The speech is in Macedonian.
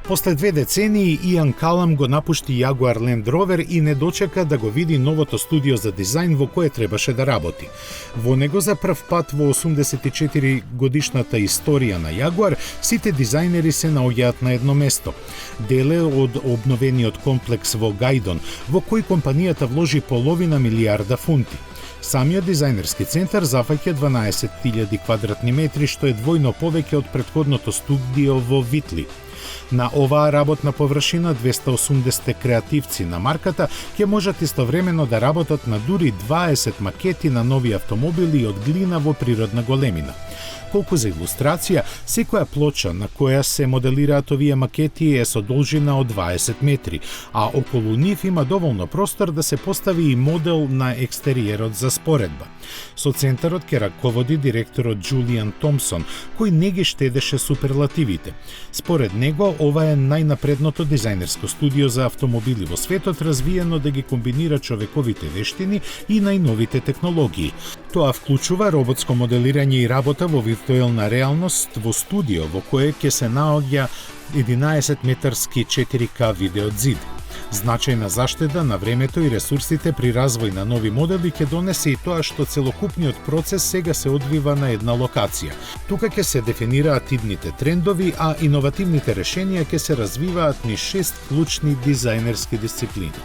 После 2 децении, Иан Калам го напушти Jaguar Land Rover и не дочека да го види новото студио за дизајн во кое требаше да работи. Во него за прв пат во 84 годишната историја на Jaguar, сите дизајнери се наоѓаат на едно место. Деле од обновениот комплекс во Гајдон, во кој компанијата вложи половина милијарда фунти. Самиот дизајнерски центар зафаќа 12.000 квадратни метри, што е двојно повеќе од претходното студио во Витли. На оваа работна површина 280 креативци на марката ќе можат истовремено да работат на дури 20 макети на нови автомобили од глина во природна големина. Колку за илустрација, секоја плоча на која се моделираат овие макети е со должина од 20 метри, а околу нив има доволно простор да се постави и модел на екстериерот за споредба. Со центарот ќе раководи директорот Џулијан Томсон, кој не ги штедеше суперлативите. Според него, ова е најнапредното дизајнерско студио за автомобили во светот, развиено да ги комбинира човековите вештини и најновите технологии. Тоа вклучува роботско моделирање и работа во виртуелна реалност во студио во кое ќе се наоѓа 11-метарски 4K видеозид. Значајна заштеда на времето и ресурсите при развој на нови модели ќе донесе и тоа што целокупниот процес сега се одвива на една локација. Тука ќе се дефинираат идните трендови, а иновативните решенија ќе се развиваат низ 6 клучни дизајнерски дисциплини.